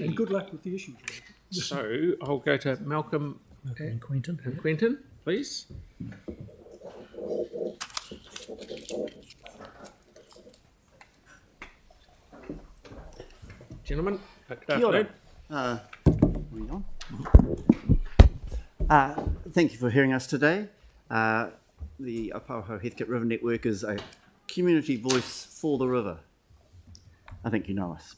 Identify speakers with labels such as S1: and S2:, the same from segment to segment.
S1: And good luck with the issues.
S2: So I'll go to Malcolm
S1: And Quentin.
S2: and Quentin, please. Gentlemen, good afternoon.
S3: We on? Thank you for hearing us today. The Ōpāwaho Heathcote River Network is a community voice for the river. I think you know us.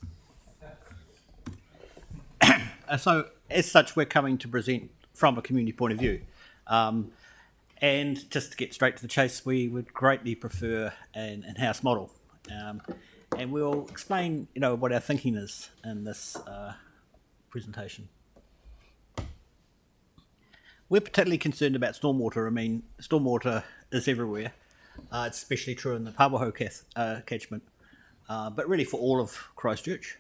S4: So, as such, we're coming to present from a community point of view. And just to get straight to the chase, we would greatly prefer an in-house model. And we'll explain, what our thinking is in this presentation. We're particularly concerned about stormwater. I mean, stormwater is everywhere. It's especially true in the Ōpāwaho catchment, but really for all of Christchurch.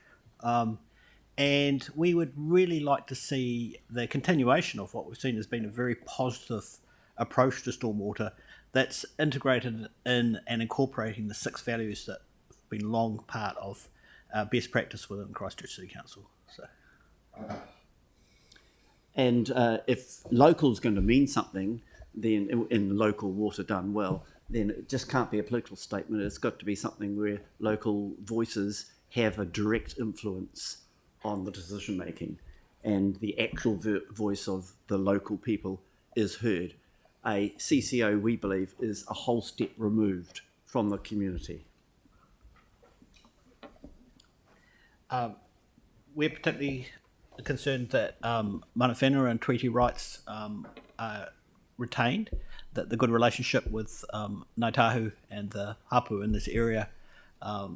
S4: And we would really like to see the continuation of what we've seen as being a very positive approach to stormwater that's integrated in and incorporating the 6 values that have been long part of best practice within Christchurch City Council. So.
S3: And if local is going to mean something, then in local water done well, then it just can't be a political statement. It's got to be something where local voices have a direct influence on the decision making, and the actual voice of the local people is heard. A CCO, we believe, is a whole step removed from the community.
S4: We're particularly concerned that mana whenua and treaty rights are retained, that the good relationship with Ngāi Tahu and the hapu in this area are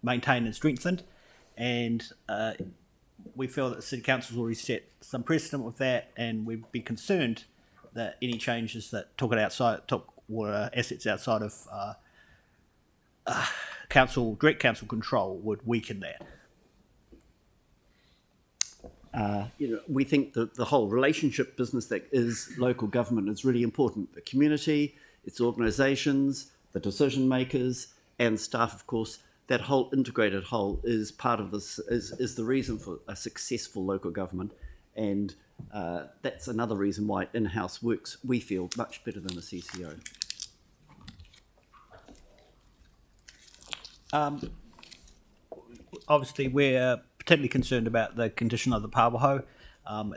S4: maintained and strengthened. And we feel that the City Council's already set some precedent with that, and we'd be concerned that any changes that took water assets outside of direct council control would weaken that.
S3: We think that the whole relationship business that is local government is really important. The community, its organisations, the decision makers, and staff, of course. That whole integrated whole is part of this, is the reason for a successful local government, and that's another reason why in-house works, we feel, much better than a CCO.
S4: Obviously, we're particularly concerned about the condition of the Ōpāwaho.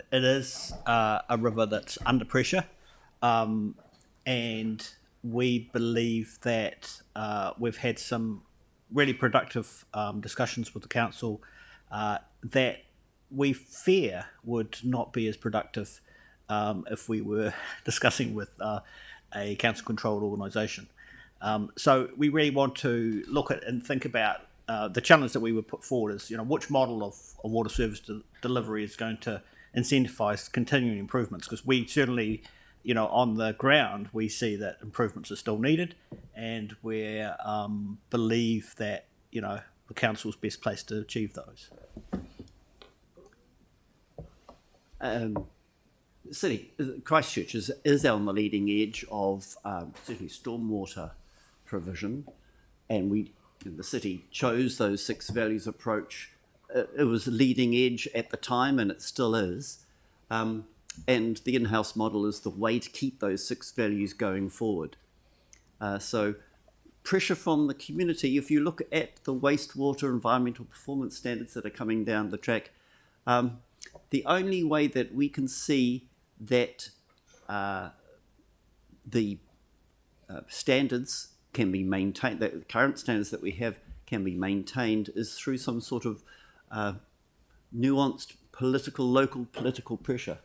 S4: It is a river that's under pressure, and we believe that we've had some really productive discussions with the council that we fear would not be as productive if we were discussing with a council-controlled organisation. So we really want to look at and think about the challenge that we would put forward is, which model of water service delivery is going to incentivise continuing improvements, because we certainly, on the ground, we see that improvements are still needed, and we believe that, the council's best placed to achieve those.
S3: Christchurch is on the leading edge of certainly stormwater provision, and the city chose those 6 values approach. It was leading edge at the time, and it still is. And the in-house model is the way to keep those 6 values going forward. So pressure from the community, if you look at the wastewater environmental performance standards that are coming down the track, the only way that we can see that the standards can be maintained, that the current standards that we have can be maintained, is through some sort of nuanced local political pressure.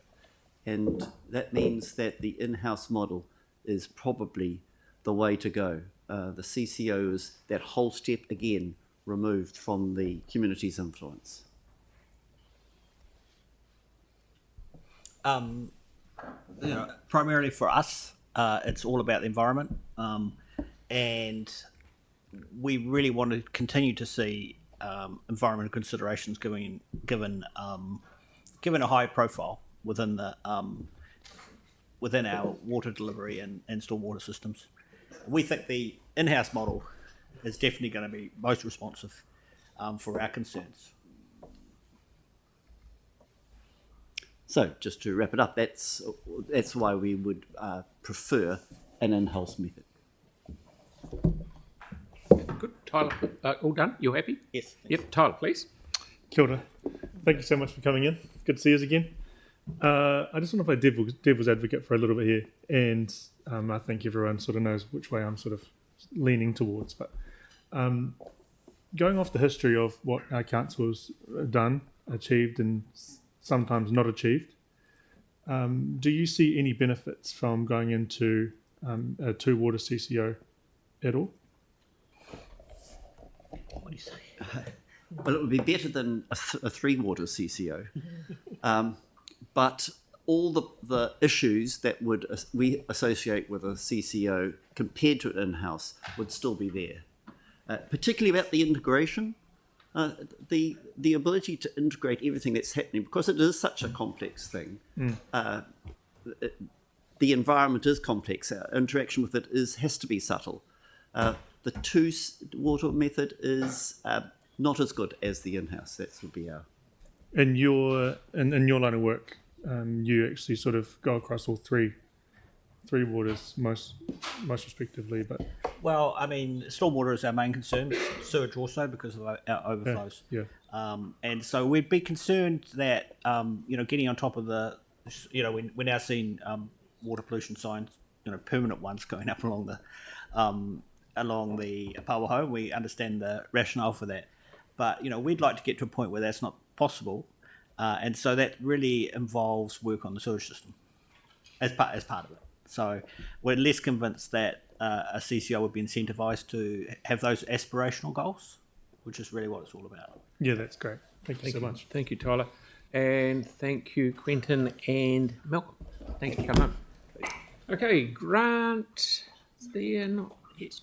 S3: And that means that the in-house model is probably the way to go. The CCO is that whole step again removed from the community's influence.
S4: Primarily for us, it's all about the environment, and we really want to continue to see environmental considerations given a high profile within our water delivery and stormwater systems. We think the in-house model is definitely going to be most responsive for our concerns.
S3: So just to wrap it up, that's why we would prefer an in-house method.
S2: Good. Tyler, all done? You happy?
S4: Yes.
S2: Yep. Tyler, please.
S1: Kia ora. Thank you so much for coming in. Good to see us again. I just want to play devil's advocate for a little bit here, and I think everyone sort of knows which way I'm sort of leaning towards. But going off the history of what our council's done, achieved, and sometimes not achieved, do you see any benefits from going into a two-water CCO at all?
S4: What do you say?
S3: Well, it would be better than a three-water CCO. But all the issues that we associate with a CCO compared to an in-house would still be there. Particularly about the integration, the ability to integrate everything that's happening, because it is such a complex thing. The environment is complex. Our interaction with it has to be subtle. The two-water method is not as good as the in-house. That would be our...
S1: In your line of work, you actually sort of go across all three waters most respectively, but
S4: Well, I mean, stormwater is our main concern, sewage also because of our overflows.
S1: yeah.
S4: And so we'd be concerned that, getting on top of we're now seeing water pollution signs, permanent ones going up along the Ōpāwaho. We understand the rationale for that. But, we'd like to get to a point where that's not possible. And so that really involves work on the sewage system as part of it. So we're less convinced that a CCO would be incentivised to have those aspirational goals, which is really what it's all about.
S1: Yeah, that's great. Thank you so much.
S2: Thank you, Tyler. And thank you, Quentin and Malcolm. Thanks for coming up. Okay, Grant, is there not yet?